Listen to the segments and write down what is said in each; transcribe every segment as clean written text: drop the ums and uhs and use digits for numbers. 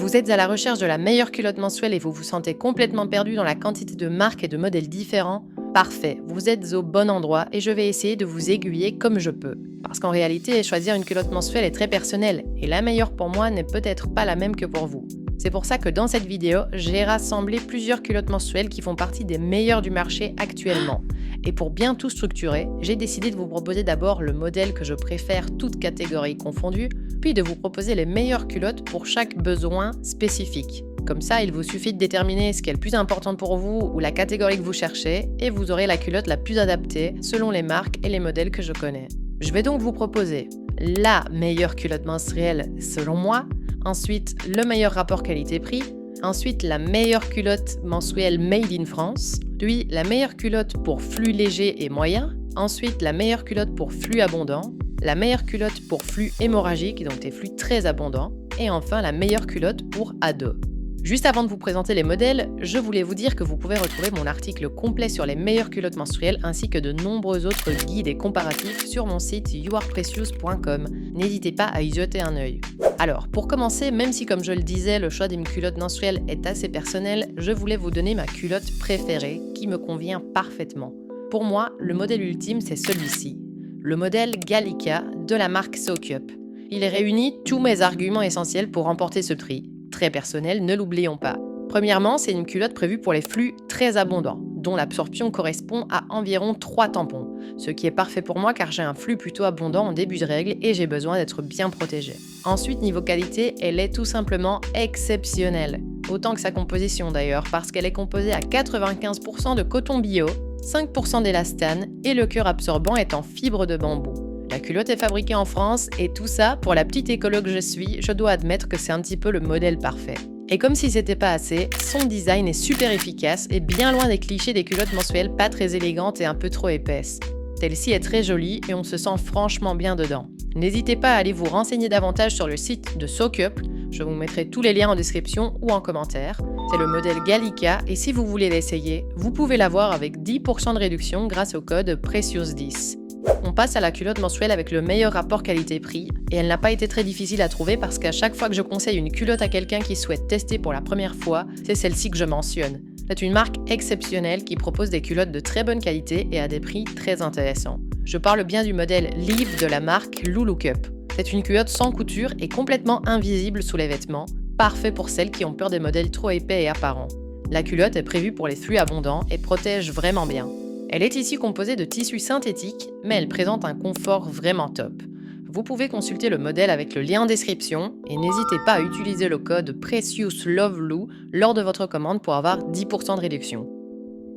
Vous êtes à la recherche de la meilleure culotte mensuelle et vous vous sentez complètement perdu dans la quantité de marques et de modèles différents? Parfait, vous êtes au bon endroit et je vais essayer de vous aiguiller comme je peux. Parce qu'en réalité, choisir une culotte mensuelle est très personnel et la meilleure pour moi n'est peut-être pas la même que pour vous. C'est pour ça que dans cette vidéo, j'ai rassemblé plusieurs culottes mensuelles qui font partie des meilleures du marché actuellement. Et pour bien tout structurer, j'ai décidé de vous proposer d'abord le modèle que je préfère toutes catégories confondues, puis de vous proposer les meilleures culottes pour chaque besoin spécifique. Comme ça, il vous suffit de déterminer ce qui est le plus important pour vous ou la catégorie que vous cherchez et vous aurez la culotte la plus adaptée selon les marques et les modèles que je connais. Je vais donc vous proposer la meilleure culotte menstruelle selon moi, ensuite le meilleur rapport qualité-prix, ensuite la meilleure culotte mensuelle made in France, puis la meilleure culotte pour flux léger et moyen, ensuite la meilleure culotte pour flux abondant, la meilleure culotte pour flux hémorragique, donc des flux très abondants, et enfin la meilleure culotte pour ado. Juste avant de vous présenter les modèles, je voulais vous dire que vous pouvez retrouver mon article complet sur les meilleures culottes menstruelles ainsi que de nombreux autres guides et comparatifs sur mon site youareprecious.com. N'hésitez pas à y jeter un œil. Alors, pour commencer, même si comme je le disais, le choix d'une culotte menstruelle est assez personnel, je voulais vous donner ma culotte préférée qui me convient parfaitement. Pour moi, le modèle ultime, c'est celui-ci. Le modèle Gallica de la marque SoCup. Il réunit tous mes arguments essentiels pour remporter ce prix. Très personnel, ne l'oublions pas. Premièrement, c'est une culotte prévue pour les flux très abondants, dont l'absorption correspond à environ 3 tampons, ce qui est parfait pour moi car j'ai un flux plutôt abondant en début de règle et j'ai besoin d'être bien protégée. Ensuite, niveau qualité, elle est tout simplement exceptionnelle, autant que sa composition d'ailleurs, parce qu'elle est composée à 95% de coton bio, 5% d'élastane et le cœur absorbant est en fibre de bambou. La culotte est fabriquée en France et tout ça, pour la petite écolo que je suis, je dois admettre que c'est un petit peu le modèle parfait. Et comme si c'était pas assez, son design est super efficace et bien loin des clichés des culottes mensuelles pas très élégantes et un peu trop épaisses. Celle-ci est très jolie et on se sent franchement bien dedans. N'hésitez pas à aller vous renseigner davantage sur le site de SoCup, je vous mettrai tous les liens en description ou en commentaire. C'est le modèle Gallica et si vous voulez l'essayer, vous pouvez l'avoir avec 10% de réduction grâce au code Precious10. On passe à la culotte mensuelle avec le meilleur rapport qualité-prix et elle n'a pas été très difficile à trouver parce qu'à chaque fois que je conseille une culotte à quelqu'un qui souhaite tester pour la première fois, c'est celle-ci que je mentionne. C'est une marque exceptionnelle qui propose des culottes de très bonne qualité et à des prix très intéressants. Je parle bien du modèle Live de la marque Lulucup. C'est une culotte sans couture et complètement invisible sous les vêtements, parfait pour celles qui ont peur des modèles trop épais et apparents. La culotte est prévue pour les flux abondants et protège vraiment bien. Elle est ici composée de tissu synthétique, mais elle présente un confort vraiment top. Vous pouvez consulter le modèle avec le lien en description et n'hésitez pas à utiliser le code PreciousLoveLou lors de votre commande pour avoir 10% de réduction.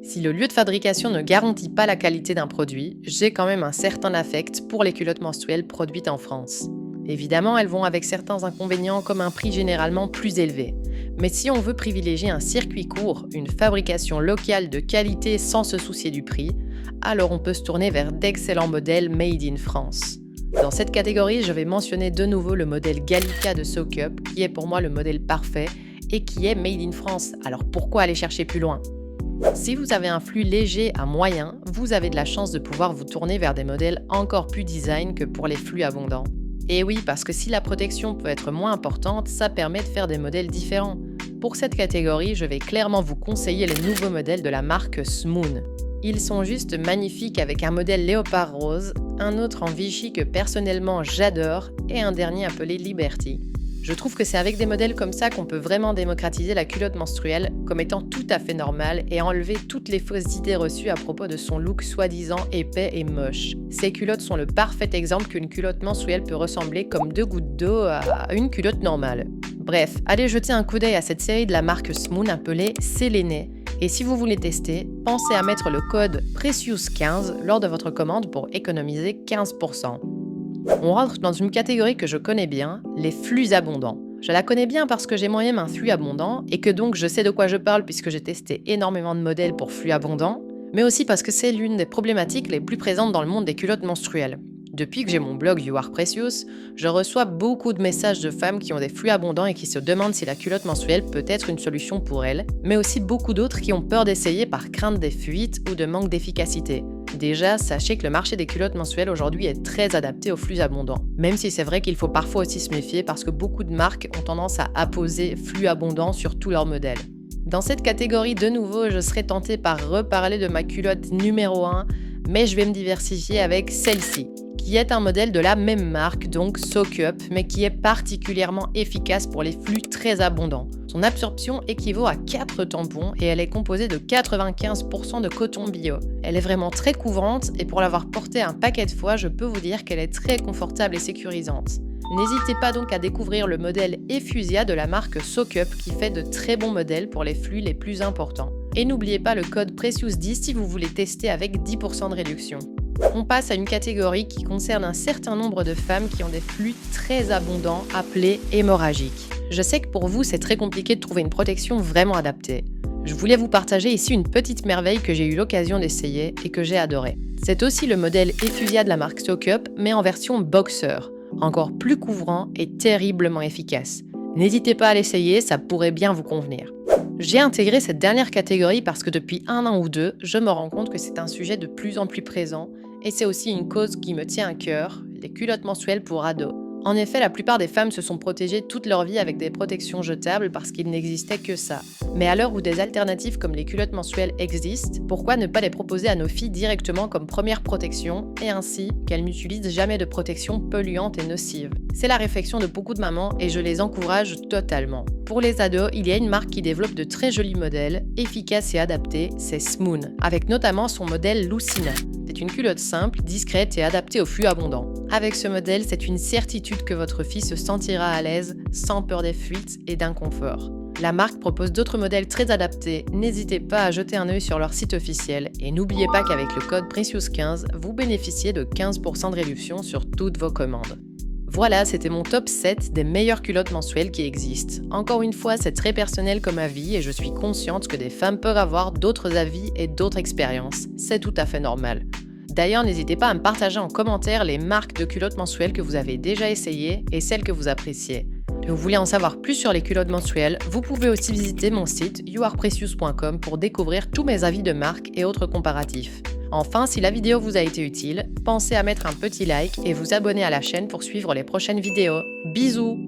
Si le lieu de fabrication ne garantit pas la qualité d'un produit, j'ai quand même un certain affect pour les culottes menstruelles produites en France. Évidemment, elles vont avec certains inconvénients comme un prix généralement plus élevé. Mais si on veut privilégier un circuit court, une fabrication locale de qualité sans se soucier du prix, alors on peut se tourner vers d'excellents modèles made in France. Dans cette catégorie, je vais mentionner de nouveau le modèle Gallica de SoCup, qui est pour moi le modèle parfait et qui est made in France. Alors pourquoi aller chercher plus loin ? Si vous avez un flux léger à moyen, vous avez de la chance de pouvoir vous tourner vers des modèles encore plus design que pour les flux abondants. Et oui, parce que si la protection peut être moins importante, ça permet de faire des modèles différents. Pour cette catégorie, je vais clairement vous conseiller les nouveaux modèles de la marque Smoon. Ils sont juste magnifiques avec un modèle léopard rose, un autre en Vichy que personnellement j'adore et un dernier appelé Liberty. Je trouve que c'est avec des modèles comme ça qu'on peut vraiment démocratiser la culotte menstruelle comme étant tout à fait normale et enlever toutes les fausses idées reçues à propos de son look soi-disant épais et moche. Ces culottes sont le parfait exemple qu'une culotte menstruelle peut ressembler comme 2 gouttes d'eau à une culotte normale. Bref, allez jeter un coup d'œil à cette série de la marque Smoon appelée Séléné. Et si vous voulez tester, pensez à mettre le code Precious15 lors de votre commande pour économiser 15%. On rentre dans une catégorie que je connais bien, les flux abondants. Je la connais bien parce que j'ai moi-même un flux abondant et que donc je sais de quoi je parle puisque j'ai testé énormément de modèles pour flux abondants, mais aussi parce que c'est l'une des problématiques les plus présentes dans le monde des culottes menstruelles. Depuis que j'ai mon blog You Are Precious, je reçois beaucoup de messages de femmes qui ont des flux abondants et qui se demandent si la culotte menstruelle peut être une solution pour elles, mais aussi beaucoup d'autres qui ont peur d'essayer par crainte des fuites ou de manque d'efficacité. Déjà, sachez que le marché des culottes mensuelles aujourd'hui est très adapté aux flux abondants. Même si c'est vrai qu'il faut parfois aussi se méfier parce que beaucoup de marques ont tendance à apposer flux abondants sur tous leurs modèles. Dans cette catégorie, de nouveau, je serais tentée par reparler de ma culotte numéro 1, mais je vais me diversifier avec celle-ci, qui est un modèle de la même marque, donc Soak Up, mais qui est particulièrement efficace pour les flux très abondants. Son absorption équivaut à 4 tampons et elle est composée de 95% de coton bio. Elle est vraiment très couvrante et pour l'avoir portée un paquet de fois, je peux vous dire qu'elle est très confortable et sécurisante. N'hésitez pas donc à découvrir le modèle Effusia de la marque Soak Up qui fait de très bons modèles pour les flux les plus importants. Et n'oubliez pas le code Precious10 si vous voulez tester avec 10% de réduction. On passe à une catégorie qui concerne un certain nombre de femmes qui ont des flux très abondants appelés hémorragiques. Je sais que pour vous, c'est très compliqué de trouver une protection vraiment adaptée. Je voulais vous partager ici une petite merveille que j'ai eu l'occasion d'essayer et que j'ai adorée. C'est aussi le modèle Effusia de la marque Soak Up, mais en version boxer, encore plus couvrant et terriblement efficace. N'hésitez pas à l'essayer, ça pourrait bien vous convenir. J'ai intégré cette dernière catégorie parce que depuis 1 an ou 2, je me rends compte que c'est un sujet de plus en plus présent et c'est aussi une cause qui me tient à cœur, les culottes mensuelles pour ados. En effet, la plupart des femmes se sont protégées toute leur vie avec des protections jetables parce qu'il n'existait que ça. Mais à l'heure où des alternatives comme les culottes mensuelles existent, pourquoi ne pas les proposer à nos filles directement comme première protection et ainsi qu'elles n'utilisent jamais de protection polluante et nocive? C'est la réflexion de beaucoup de mamans et je les encourage totalement. Pour les ados, il y a une marque qui développe de très jolis modèles, efficaces et adaptés, c'est Smoon, avec notamment son modèle Lucina. C'est une culotte simple, discrète et adaptée aux flux abondants. Avec ce modèle, c'est une certitude que votre fille se sentira à l'aise, sans peur des fuites et d'inconfort. La marque propose d'autres modèles très adaptés, n'hésitez pas à jeter un œil sur leur site officiel et n'oubliez pas qu'avec le code Precious15, vous bénéficiez de 15% de réduction sur toutes vos commandes. Voilà, c'était mon top 7 des meilleures culottes mensuelles qui existent. Encore une fois, c'est très personnel comme avis et je suis consciente que des femmes peuvent avoir d'autres avis et d'autres expériences. C'est tout à fait normal. D'ailleurs, n'hésitez pas à me partager en commentaire les marques de culottes mensuelles que vous avez déjà essayées et celles que vous appréciez. Si vous voulez en savoir plus sur les culottes mensuelles, vous pouvez aussi visiter mon site youareprecious.com pour découvrir tous mes avis de marque et autres comparatifs. Enfin, si la vidéo vous a été utile, pensez à mettre un petit like et vous abonner à la chaîne pour suivre les prochaines vidéos. Bisous!